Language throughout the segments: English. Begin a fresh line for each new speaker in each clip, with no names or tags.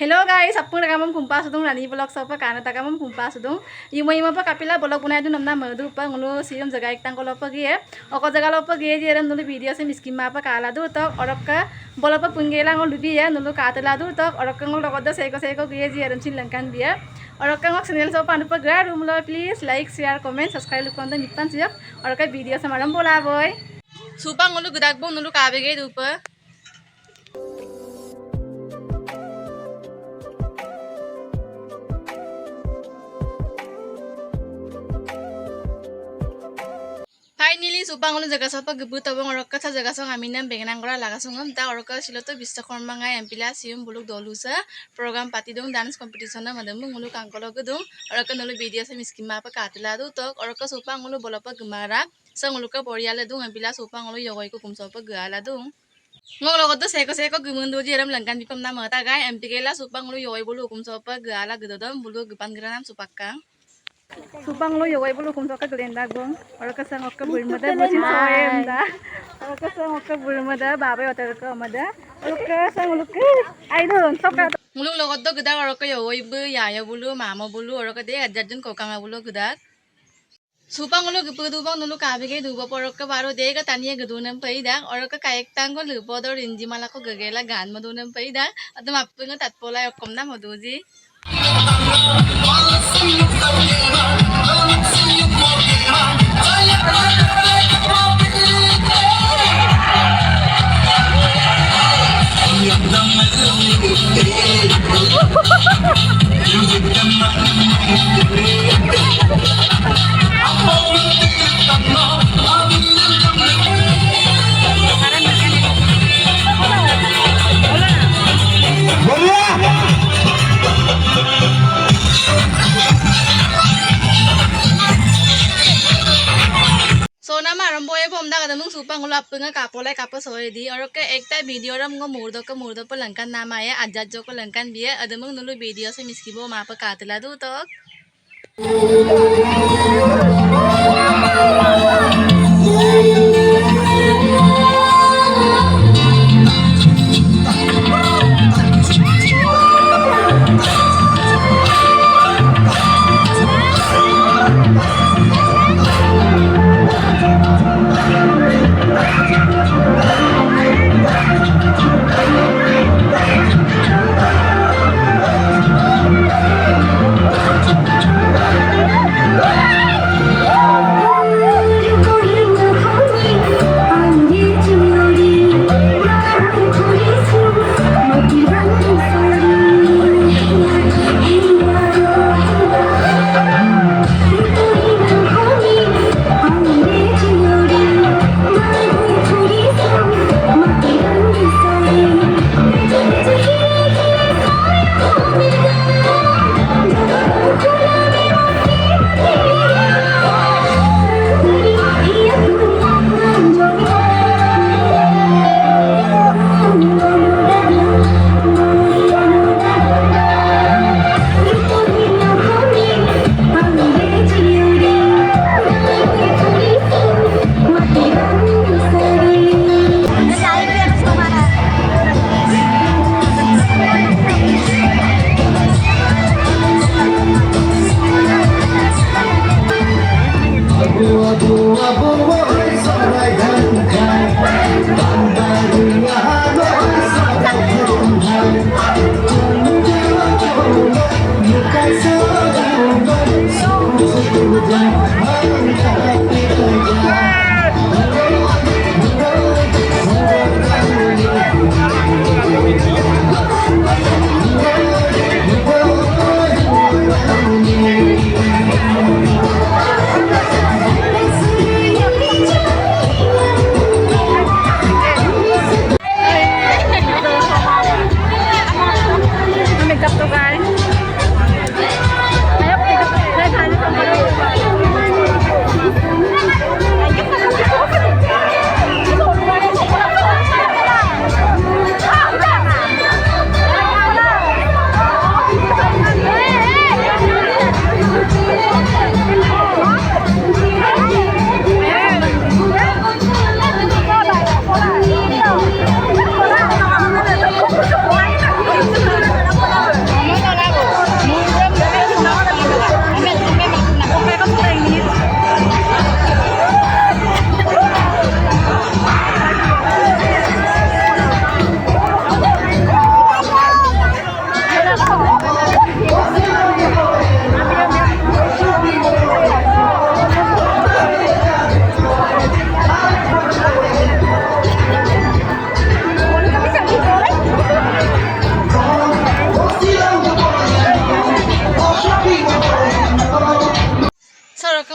Hello guys, apung nagamam kumpas udung rani vlog sopa kana tagamam kumpas udung. Ima pa kapila vlog bunai du namna madu pa ngulu siram jaga iktang ko lopa gie. Oko jaga lopa gie jeram nulu video se miskin ma pa kala du tok orokka bola pa punggela ngol lubi ya nulu katela du tok orokka ngol lokoda seko gie jeram cilangkan dia. Orokka ngok channel sopa anu pa gra rumlo please like share comment subscribe lukonda nipan siap orokka video samaram bola boy. Supa ngulu gudak bong nulu kabege du pa. Finally, supang ulo jaga sopa gebut abang orokka sa jaga song aminam bengenang gora laga songam ta orokka siloto bistakorma ngai empila sium buluk dolusa program pati dong dance competition na madam ngulu kangkolo gedung orokka nulu video sa miskin ma pa katila du tok orokka supang ulo bolopa gemara sang uluka boriala dung empila supang ulo yogoi ko kumsopa gala dung ngok logoto seko gemundu jeram langkan bikom na mata gai empikela supang ulo yogoi bulu kumsopa gala gedodam bulu gepan geranam supakang Supang lo yowai bulu kum soka gelenda gong orang kesang oka burmada bucin soem da orang kesang oka burmada babai otak oka amada orang kesang uluke aidon soka mulung logot do gedak orang ke yowai bu yaya bulu mama bulu orang ke dia ajarjun kokang bulu gedak supang lo gepedu bang nulu kabege duba orang ke baru dia ke tania gedunam paidak orang ke kayak tanggo lupa do rinji malah ko gegela gan madunam paidak atau mappinga tatpola okom na maduji supang ulo appunga kapolai kapas hoy di orok ke ekta video ram ngo murdo pa langkan nama ya ajajjo ko langkan biya adamung nulu video se miskibo ma pa katela du tok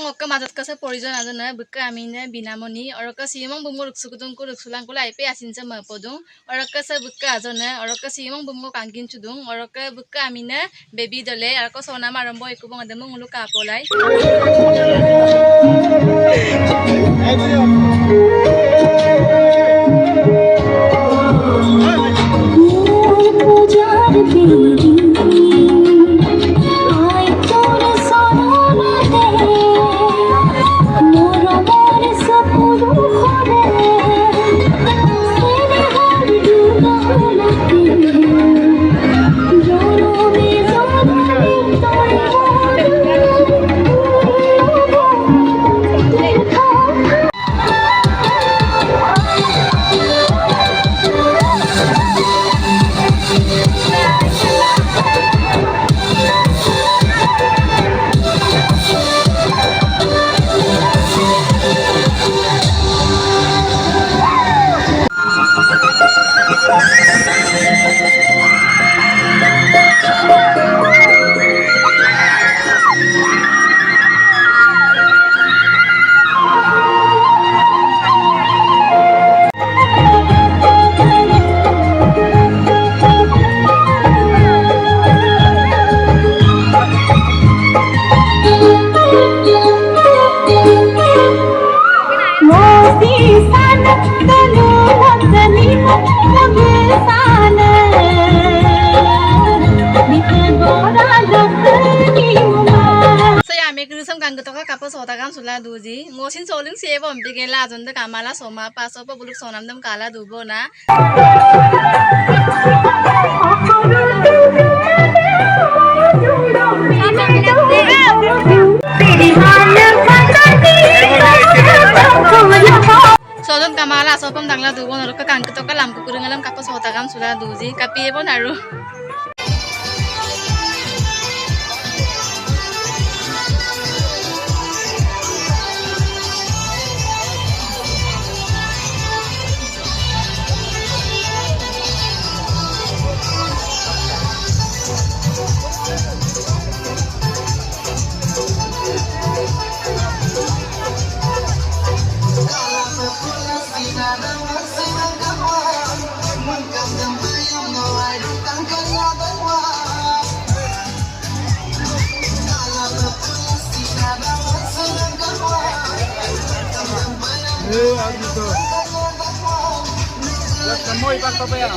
oka mazat kasa porijon azana bukka amine binamoni oroka simang bumur uksukudung ku uksulang kula ipe asin sa mapodung oroka sa bukka azana oroka simang bumur kangkin chudung oroka bukka amine baby dole oroka sona marambo ikubong adamung ulu kapolai Ganggutoka kapos otakam sula duji mosin soling siebo ambigela ajonda kamala soma paso pa buluk sonamdam kala dubo na sodon kamala sopam dangla dubo naruka ganggutoka lamku kurungalam kapos otakam sula duji kapiebo naru
Muy pato pea.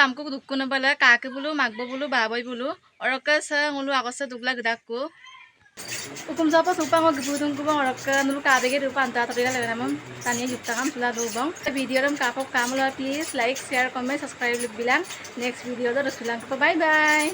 lamku dukku na bala kake bulu magbo bulu baboy bulu oraka sa ngulu akosa dugla gedakku ukum sapa supa ngo gebudung ku bang oraka nulu kabege rupa anta tadila leganamam tania jupta kam sula do bang video ram kapok kamula please like share comment subscribe bilang next video do rasulang bye bye